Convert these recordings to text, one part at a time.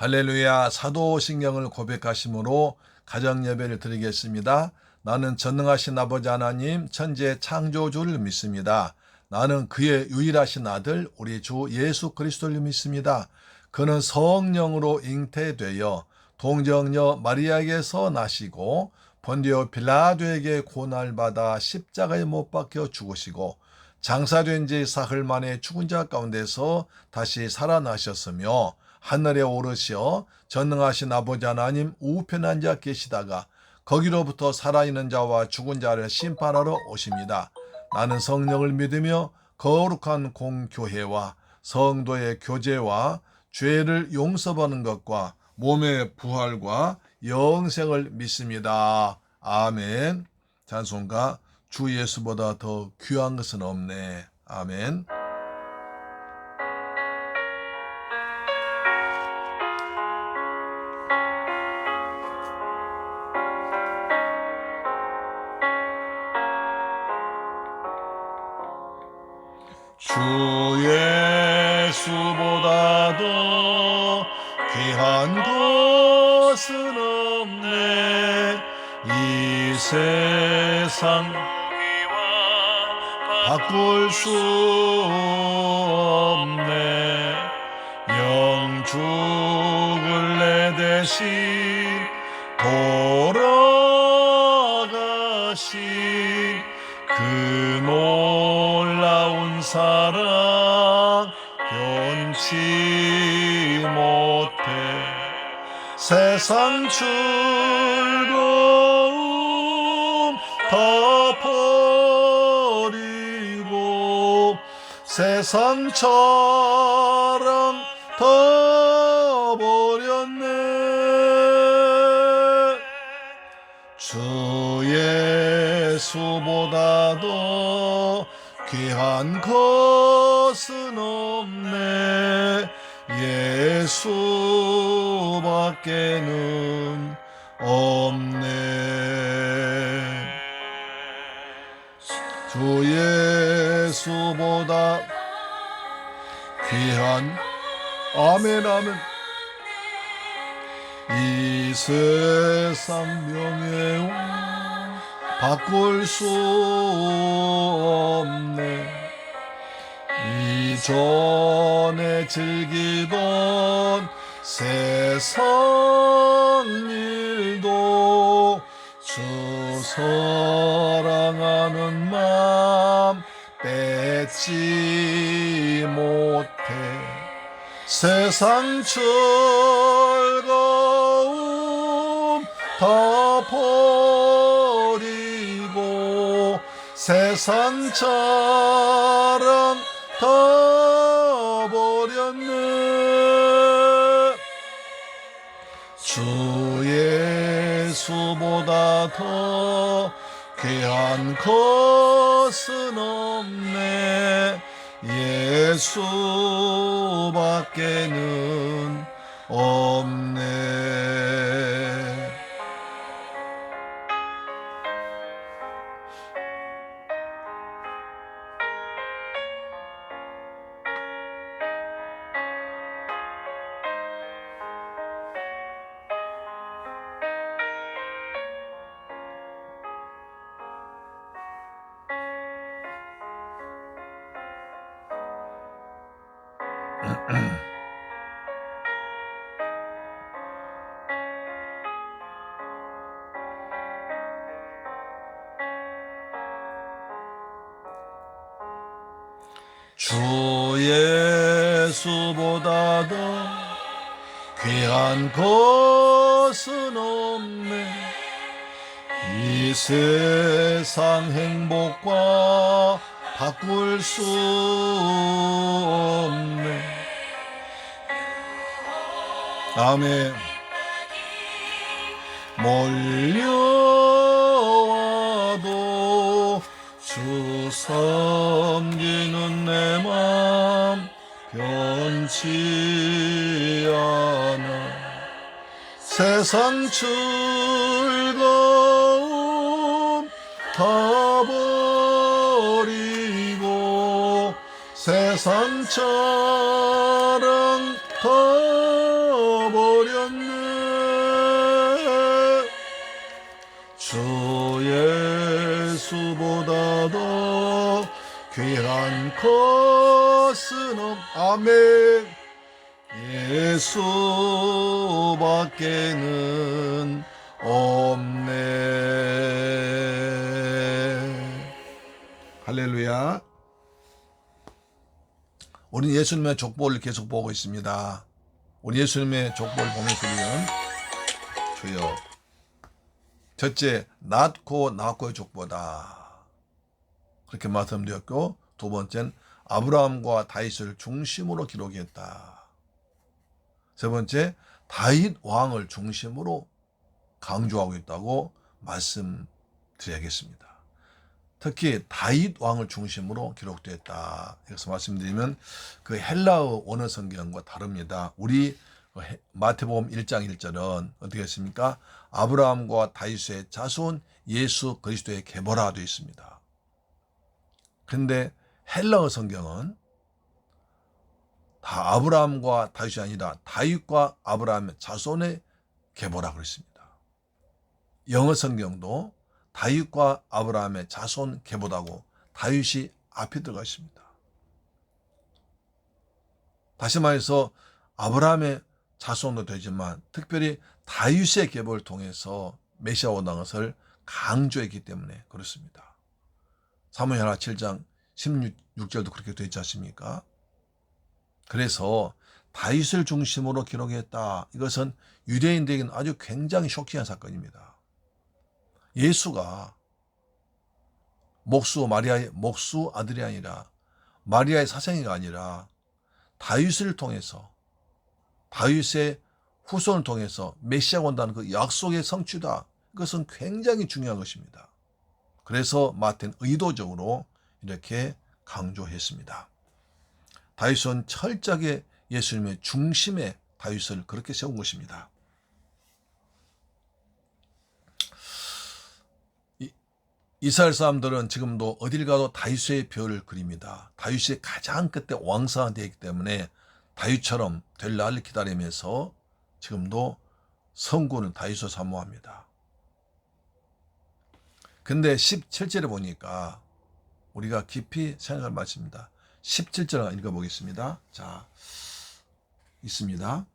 할렐루야. 사도신경을 고백하심으로 가정예배를 드리겠습니다. 나는 전능하신 아버지 하나님 천지의 창조주를 믿습니다. 나는 그의 유일하신 아들 우리 주 예수 그리스도를 믿습니다. 그는 성령으로 잉태되어 동정녀 마리아에게서 나시고 본디오 빌라도에게 고난받아 십자가에 못 박혀 죽으시고 장사된 지 사흘 만에 죽은 자 가운데서 다시 살아나셨으며 하늘에 오르시어 전능하신 아버지 하나님 우편에 앉아 계시다가 거기로부터 살아있는 자와 죽은 자를 심판하러 오십니다. 나는 성령을 믿으며 거룩한 공교회와 성도의 교제와 죄를 용서받는 것과 몸의 부활과 영생을 믿습니다. 아멘. 찬송가 주 예수보다 더 귀한 것은 없네. 아멘. 주 예수보다도 귀한 것은 없네. 이 세상 바꿀 수 없네. 영죽을 내 대신 돌아가신 그 놀라운 사랑 변치 못해. 세상 즐거움 다 버리고 세상 자랑 다 버렸네. 주 예수보다도 귀한 것은 없네. 예수밖에는 없네. 주 예수보다 귀한 아멘 아멘. 이 세상 명예와 바꿀 수 없네. 이전에 즐기던 세상 일도 주 사랑하는 마음 뺏지 못해. 세상 즐거움 다 버리고 세상 자랑 다 버렸네. 주 예수보다 더 귀한 것은 없네. 예수밖에는 없네. 주 예수보다도 귀한 것은 없네. 이 세상 행복과 바꿀 수 없네. 아멘. 몰려와도 주 섬기는 내 맘 변치 않아. 세상 즐거움 다 버리고 세상 자랑 다 버리고 것은 아멘. 예수밖에는 없네. 할렐루야. 우리 예수님의 족보를 계속 보고 있습니다. 우리 예수님의 족보를 보면서 우리는 주여, 첫째, 낳고 낳고의 족보다 그렇게 말씀드렸고, 두 번째는 아브라함과 다윗을 중심으로 기록했다. 세 번째, 다윗 왕을 중심으로 강조하고 있다고 말씀드려야겠습니다. 특히 다윗 왕을 중심으로 기록되었다. 이것을 말씀드리면 그 헬라어 원어 성경과 다릅니다. 우리 마태복음 1장 1절은 어떻게 했습니까? 아브라함과 다윗의 자손 예수 그리스도의 계보라 되어 있습니다. 그런데 헬라어 성경은 다 아브라함과 다윗이 아니라 다윗과 아브라함의 자손의 계보라 그랬습니다. 영어 성경도 다윗과 아브라함의 자손 계보다고 다윗이 앞에 들어가 있습니다. 다시 말해서 아브라함의 자손도 되지만 특별히 다윗의 계보를 통해서 메시아 온다는 것을 강조했기 때문에 그렇습니다. 사무엘하 7장 16절도 그렇게 되어 있지 않습니까? 그래서 다윗을 중심으로 기록했다. 이것은 유대인들에게는 아주 굉장히 쇼킹한 사건입니다. 예수가 마리아의 목수 아들이 아니라 마리아의 사생이가 아니라 다윗을 통해서, 다윗의 후손을 통해서 메시아가 온다는 그 약속의 성취다. 이것은 굉장히 중요한 것입니다. 그래서 마태는 의도적으로 이렇게 강조했습니다. 다윗은 철저하게 예수님의 중심에 다윗을 그렇게 세운 것입니다. 이스라엘 사람들은 지금도 어딜 가도 다윗의 벼를 그립니다. 다윗이 가장 그때 왕성한 때이기 때문에 다윗처럼 될 날을 기다리면서 지금도 성군은 다윗을 사모합니다. 근데 17절에 보니까 우리가 깊이 생각할 말씀입니다. 17절 읽어보겠습니다. 자, 있습니다.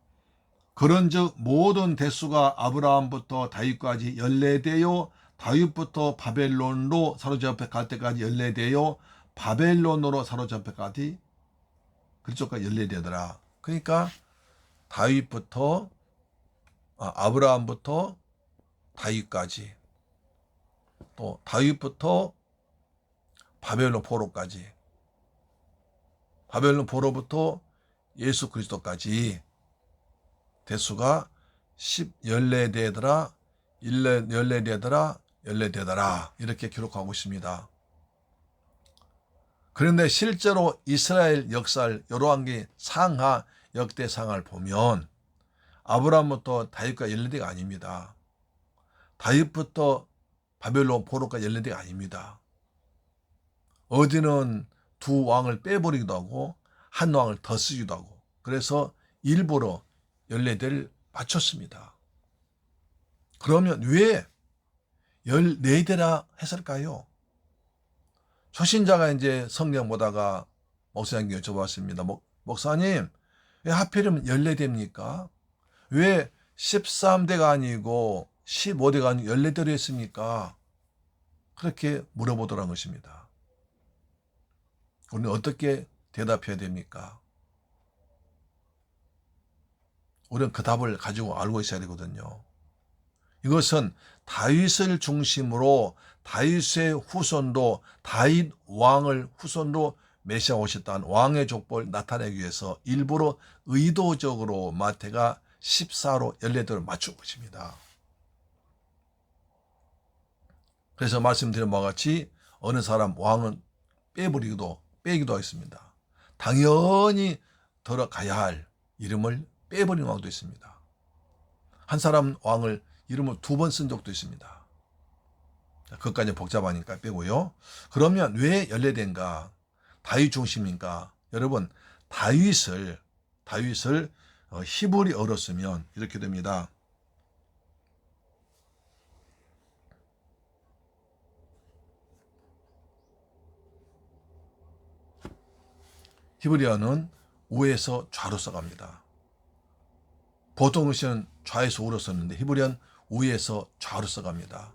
그런즉 모든 대수가 아브라함부터 다윗까지 연례되어 다윗부터 바벨론으로 사로잡혀 갈 때까지 연례되어 바벨론으로 사로잡혀 가지 그쪽까지 연례되더라. 그러니까 다윗부터 아브라함부터 다윗까지, 또 다윗부터 바벨론 포로까지, 바벨론 포로부터 예수 그리스도까지 대수가 10연례되더라, 연례되더라 이렇게 기록하고 있습니다. 그런데 실제로 이스라엘 역사를 열왕기 상하 역대상을 보면 아브라함부터 다윗과 연례대가 아닙니다. 다윗부터 바벨론 포로까지 연례대가 아닙니다. 어디는 두 왕을 빼버리기도 하고 한 왕을 더 쓰기도 하고, 그래서 일부러 연례대를 맞췄습니다. 그러면 왜 14대라 했을까요? 초신자가 이제 성경 보다가 목사님께 여쭤봤습니다. 목사님, 왜 하필이면 14대입니까? 왜 13대가 아니고 15대가 아니고 14대로 했습니까? 그렇게 물어보더라는 것입니다. 우리는 어떻게 대답해야 됩니까? 우리는 그 답을 가지고 알고 있어야 되거든요. 이것은 다윗을 중심으로 다윗의 후손도, 다윗 왕을 후손으로 메시아 오셨다는 왕의 족보를 나타내기 위해서 일부러 의도적으로 마태가 14로 연례대로 맞춘 것입니다. 그래서 말씀드린 바와 같이 어느 사람 왕은 빼기도 하겠습니다. 당연히 들어가야 할 이름을 빼버리는 왕도 있습니다. 한 사람 왕을 이름을 2번 쓴 적도 있습니다. 그것까지 복잡하니까 빼고요. 그러면 왜 연례된가? 다윗 중심인가? 여러분, 다윗을 히브리어로 쓰면 이렇게 됩니다. 히브리어는 우에서 좌로 써갑니다. 보통 글씨는 좌에서 우로 썼는데 히브리어는 우에서 좌로 써갑니다.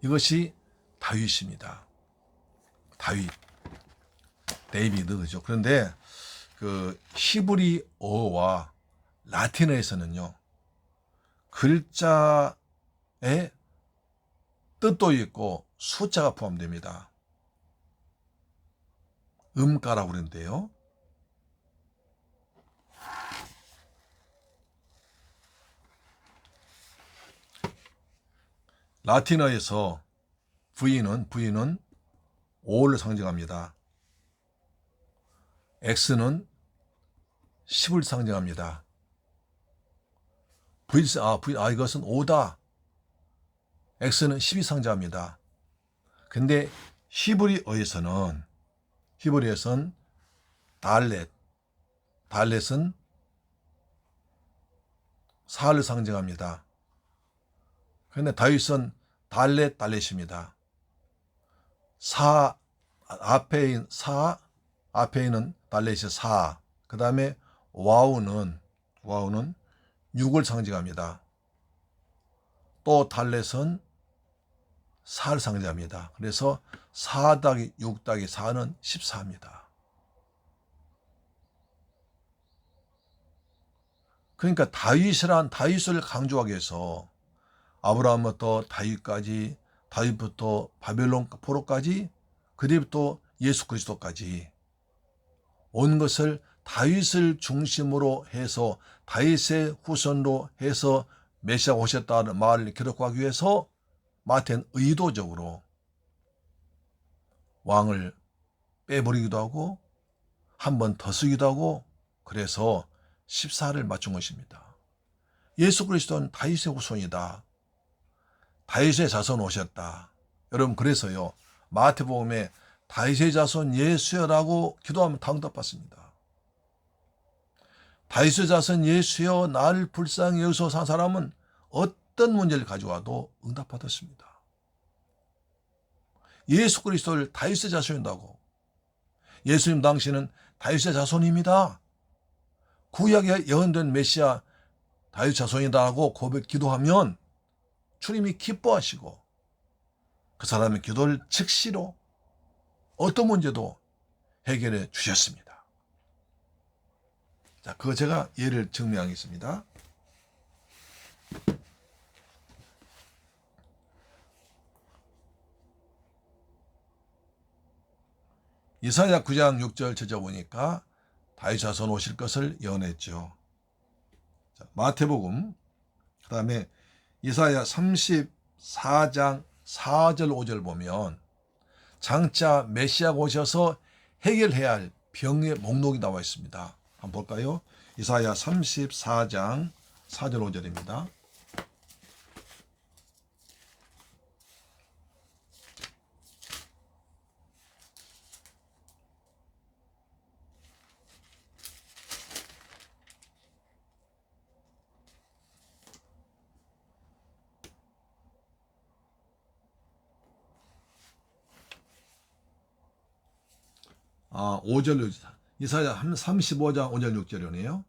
이것이 다윗입니다. 다윗, 데이비드, 그죠? 그런데 그 히브리어와 라틴어에서는요, 글자에 뜻도 있고 숫자가 포함됩니다. 음가라고 그러는데요. 라틴어에서 V는 5를 상징합니다. X는 10을 상징합니다. 이것은 5다. X는 10이 상징합니다. 근데 히브리어에서는 달렛은 4를 상징합니다. 그런데 다윗은 달렛입니다. 앞에 있는 달렛이 4. 그 다음에 와우는 6을 상징합니다. 또 달렛은 4를 상징합니다. 그래서 4 더하기 6 더하기 4는 14입니다. 그러니까 다윗을 강조하기 위해서 아브라함부터 다윗까지, 다윗부터 바벨론 포로까지, 그리부터 예수 그리스도까지 온 것을 다윗을 중심으로 해서 다윗의 후손으로 해서 메시아가 오셨다는 말을 기록하기 위해서 마태는 의도적으로 왕을 빼버리기도 하고 한 번 더 쓰기도 하고 그래서 14를 맞춘 것입니다. 예수 그리스도는 다윗의 후손이다. 다윗의 자손 오셨다. 여러분, 그래서요, 마태복음에 다윗의 자손 예수여라고 기도하면 다 응답받습니다. 다윗의 자손 예수여 나를 불쌍히 여기소서 한 사람은 어떤 문제를 가져와도 응답받았습니다. 예수 그리스도를 다윗의 자손이라고. 예수님 당시는 다윗의 자손입니다. 구약에 예언된 메시아 다윗 자손이다라고 기도하면 주님이 기뻐하시고 그 사람의 기도를 즉시로 어떤 문제도 해결해 주셨습니다. 자, 그거 제가 예를 증명하겠습니다. 이사야 9장 6절 찾아보니까 다윗 자손 오실 것을 예언했죠. 자, 마태복음, 그 다음에 이사야 34장 4절 5절 보면 장차 메시아가 오셔서 해결해야 할 병의 목록이 나와 있습니다. 한번 볼까요? 이사야 34장 4절 5절입니다. 이사야 35장 5절 6절이네요.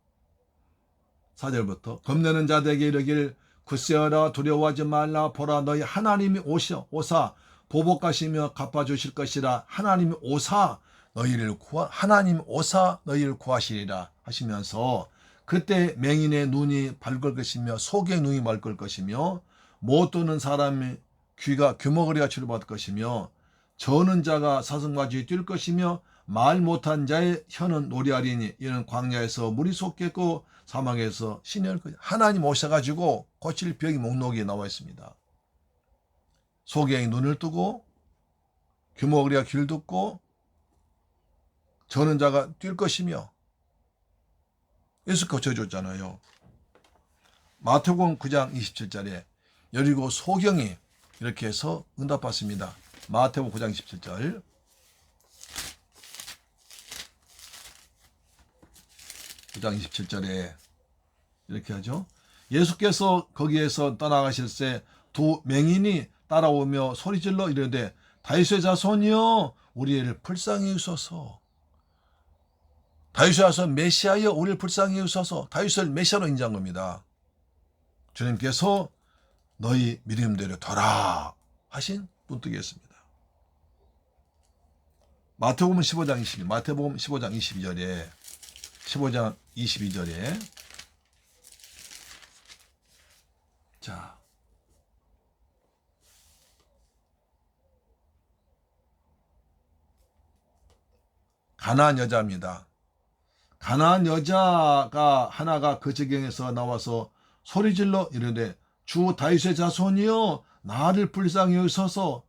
4절부터 겁내는 자들에게 이르기를 굳세어라 두려워하지 말라 보라 너희 하나님이 오사 보복하시며 갚아주실 것이라 하나님이 오사 너희를 구하시리라 하시면서 그때 맹인의 눈이 밝을 것이며 소경의 눈이 맑을 것이며 못 듣는 사람의 귀가 귀머거리가 치료받을 것이며 저는 자가 사슴같이 뛸 것이며 말 못한 자의 혀는 노래하리니 이는 광야에서 물이 솟겠고 사막에서 신이 할 것이다. 하나님 오셔가지고 고칠 병의 목록이 나와 있습니다. 소경이 눈을 뜨고 귀머거리가 귀를 듣고 저는 자가 뛸 것이며 예수 고쳐줬잖아요. 마태복음 9장 27절에 여리고 소경이 이렇게 해서 응답받습니다. 마태복음 9장 27절 9장 27절에 이렇게 하죠. 예수께서 거기에서 떠나가실 때 두 맹인이 따라오며 소리질러 이르되 다윗의 자손이여 우리를 불쌍히 여기소서. 다윗에 와서 메시아여 우리를 불쌍히 여기소서. 다윗을 메시아로 인정한 겁니다. 주님께서 너희 믿음대로 되라 하신 분뜨기였습니다. 마태복음 15장 22, 마태복음 15장 22절에 자, 가나안 여자입니다. 가나안 여자가 하나가 그 지경에서 나와서 소리질러 이르되 주 다윗의 자손이여 나를 불쌍히 여기소서.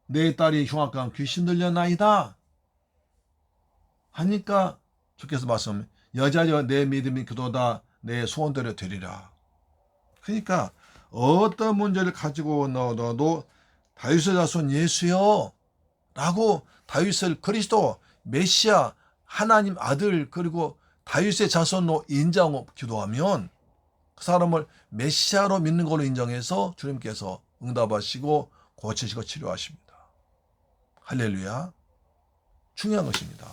내 딸이 흉악한 귀신 들려나이다 하니까 주께서 말씀 여자여 내 믿음이 그도다 내 소원대로 되리라. 그러니까 어떤 문제를 가지고 넣어도 다윗의 자손 예수여 라고 다윗을 그리스도 메시아 하나님 아들 그리고 다윗의 자손으로 인정하고 기도하면 그 사람을 메시아로 믿는 걸로 인정해서 주님께서 응답하시고 고치시고 치료하십니다. 할렐루야. 중요한 것입니다.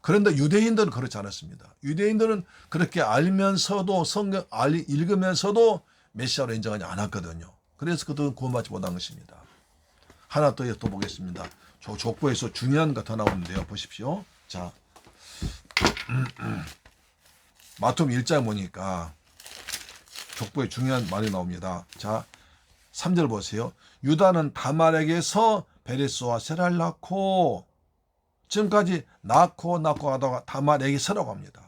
그런데 유대인들은 그렇지 않았습니다. 유대인들은 그렇게 알면서도 성경 읽으면서도 메시아로 인정하지 않았거든요. 그래서 그들은 구원받지 못한 것입니다. 하나 또 보겠습니다. 족보에서 중요한 거 더 나오는데요. 보십시오. 자, 마태복음 1장 보니까 족보에 중요한 말이 나옵니다. 자, 3절 보세요. 유다는 다말에게서 베레스와 세라를 낳고 지금까지 낳고 하다가 다말에게서라고 합니다.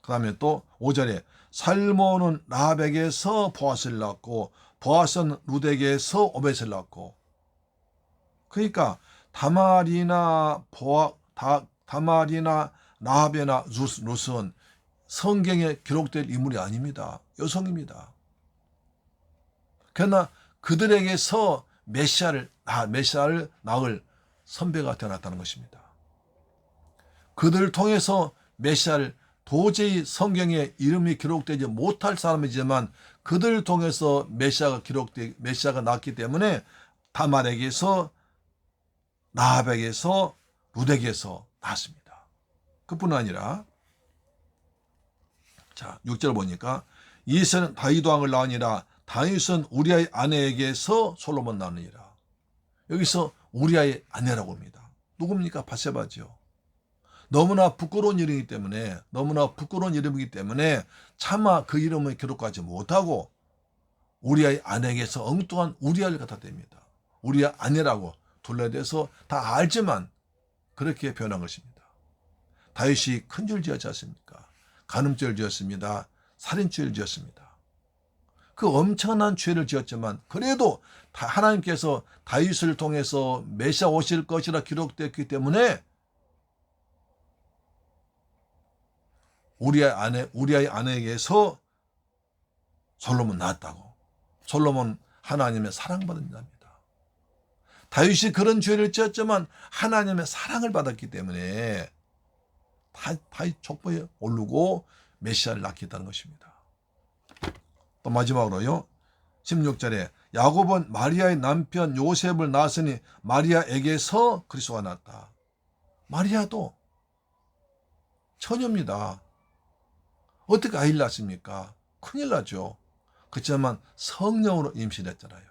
그 다음에 또 5절에 살모는 라합에게서 보아스를 낳고 보아스는 룻에게서 오벳을 낳고 그러니까 다말이나 라합이나 룻은 성경에 기록될 인물이 아닙니다. 여성입니다. 그러나 그들에게서 메시아를 낳을 선배가 태어났다는 것입니다. 그들을 통해서 메시아를 도저히 성경에 이름이 기록되지 못할 사람이지만 그들을 통해서 메시아가 낳기 때문에 다말에게서 라합에게서 룻에게서 낳았습니다. 그뿐 아니라 자 6절 보니까 이세는 다윗 왕을 낳으니라 다윗은 우리아의 아내에게서 솔로몬 낳으니라. 여기서 우리아의 아내라고 합니다. 누굽니까? 바세바죠. 너무나 부끄러운 이름이기 때문에 차마 그 이름을 기록하지 못하고 우리아의 아내에게서 엉뚱한 우리아를 갖다 댑니다. 우리아 아내라고 둘러대서 다 알지만 그렇게 변한 것입니다. 다윗이 큰 죄를 지었지 않습니까? 간음죄를 지었습니다. 살인죄를 지었습니다. 그 엄청난 죄를 지었지만 그래도 하나님께서 다윗을 통해서 메시아 오실 것이라 기록되었기 때문에 우리아의 아내에게서 솔로몬 낳았다고. 솔로몬 하나님의 사랑받은 자입니다. 다윗이 그런 죄를 지었지만 하나님의 사랑을 받았기 때문에 다윗 족보에 오르고 메시아를 낳게 했다는 것입니다. 또 마지막으로요. 16절에 야곱은 마리아의 남편 요셉을 낳았으니 마리아에게서 그리스도가 났다. 마리아도 처녀입니다. 어떻게 아이를 낳습니까? 큰일 나죠. 그렇지만 성령으로 임신했잖아요.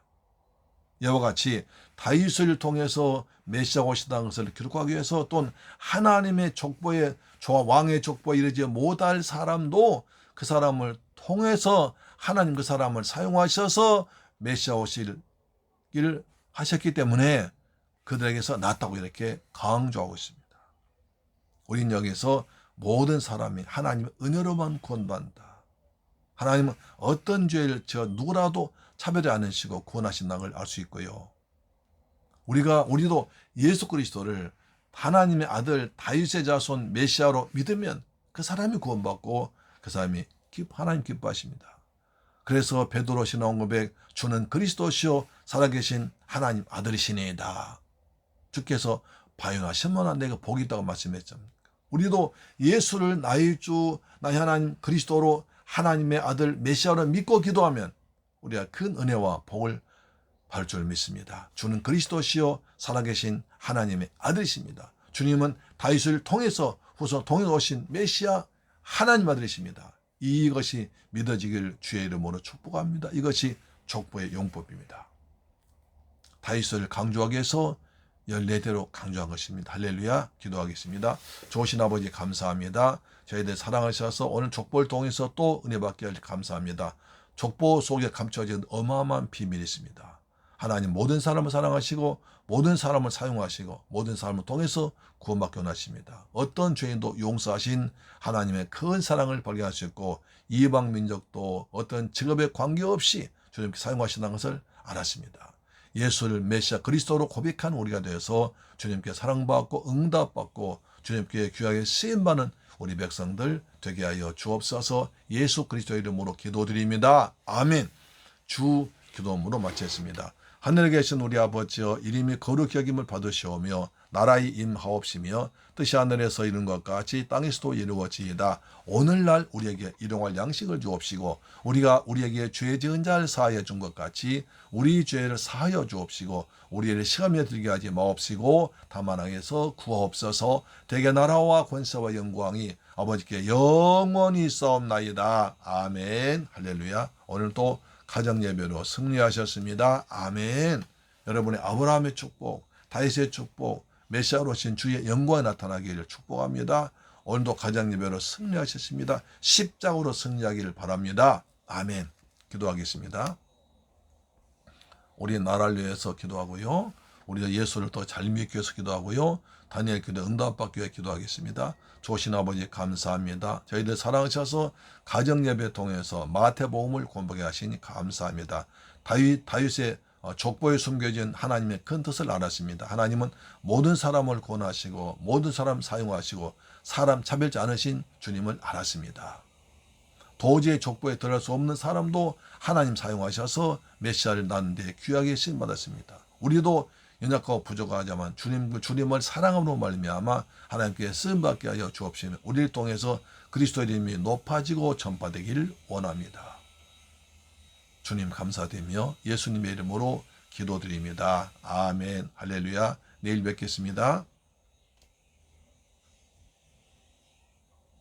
이와 같이 다윗을 통해서 메시아가 오시다는 것을 기록하기 위해서 또는 하나님의 족보에 왕의 족보에 이르지 못할 사람도 그 사람을 통해서 하나님 그 사람을 사용하셔서 메시아 오실 길 하셨기 때문에 그들에게서 낳았다고 이렇게 강조하고 있습니다. 우린 여기서 모든 사람이 하나님의 은혜로만 구원받는다. 하나님은 어떤 죄를 지어 누구라도 차별이 않으시고 구원하신다는 걸 알 수 있고요. 우리도 예수 그리스도를 하나님의 아들 다윗의 자손 메시아로 믿으면 그 사람이 구원받고 그 사람이 하나님 기뻐하십니다. 그래서 베드로 신앙 고백 주는 그리스도시요 살아계신 하나님 아들이시니이다. 주께서 바요나시면은 내가 복이 있다고 말씀했죠. 우리도 예수를 나의 주 나의 하나님 그리스도로 하나님의 아들 메시아로 믿고 기도하면 우리가 큰 은혜와 복을 받을 줄 믿습니다. 주는 그리스도시요 살아계신 하나님의 아들이십니다. 주님은 다윗을 통해서 후손 통일 오신 메시아 하나님 아들이십니다. 이것이 믿어지길 주의 이름으로 축복합니다. 이것이 족보의 용법입니다. 다윗을 강조하기 위해서 14대로 강조한 것입니다. 할렐루야. 기도하겠습니다. 좋으신 아버지 감사합니다. 저희들 사랑하셔서 오늘 족보를 통해서 또 은혜 받게 하셔서 감사합니다. 족보 속에 감춰진 어마어마한 비밀이 있습니다. 하나님 모든 사람을 사랑하시고 모든 사람을 사용하시고 모든 사람을 통해서 구원받게 원하십니다. 어떤 죄인도 용서하신 하나님의 큰 사랑을 발견하셨고 이방 민족도 어떤 직업에 관계없이 주님께 사용하신다는 것을 알았습니다. 예수를 메시아 그리스도로 고백한 우리가 되어서 주님께 사랑받고 응답받고 주님께 귀하게 쓰임받는 우리 백성들 되게 하여 주옵소서. 예수 그리스도 이름으로 기도드립니다. 아멘. 주 기도문으로 마쳤습니다. 하늘에 계신 우리 아버지여 이름이 거룩히 여김을 받으시오며 나라의 임하옵시며 뜻이 하늘에서 이룬 것 같이 땅에서도 이루어지이다. 오늘날 우리에게 일용할 양식을 주옵시고 우리가 우리에게 죄 지은 자를 사하여 준 것 같이 우리 죄를 사하여 주옵시고 우리를 시험에 들게 하지 마옵시고 다만 악에서 구하옵소서. 대개 나라와 권세와 영광이 아버지께 영원히 있사옵나이다. 아멘. 할렐루야. 오늘도 가정예배로 승리하셨습니다. 아멘. 여러분의 아브라함의 축복, 다윗의 축복, 메시아로 오신 주의 영광이 나타나기를 축복합니다. 오늘도 가정예배로 승리하셨습니다. 십자가로 승리하기를 바랍니다. 아멘. 기도하겠습니다. 우리 나라를 위해서 기도하고요. 우리가 예수를 더 잘 믿기 위해서 기도하고요. 다니엘 기도 응답받기 위해 기도하겠습니다. 좋으신 아버지 감사합니다. 저희들 사랑하셔서 가정예배 통해서 마태복음을 공부하게 하시니 감사합니다. 다윗의 족보에 숨겨진 하나님의 큰 뜻을 알았습니다. 하나님은 모든 사람을 구원하시고 모든 사람 사용하시고 사람 차별지 않으신 주님을 알았습니다. 도저히 족보에 들어갈 수 없는 사람도 하나님 사용하셔서 메시아를 낳는데 귀하게 쓰임받았습니다. 우리도 연약하고 부족하지만 주님을 사랑함으로 말미암아 하나님께 쓰임받게 하여 주옵시며 우리를 통해서 그리스도의 이름이 높아지고 전파되기를 원합니다. 주님 감사드리며 예수님의 이름으로 기도드립니다. 아멘. 할렐루야. 내일 뵙겠습니다.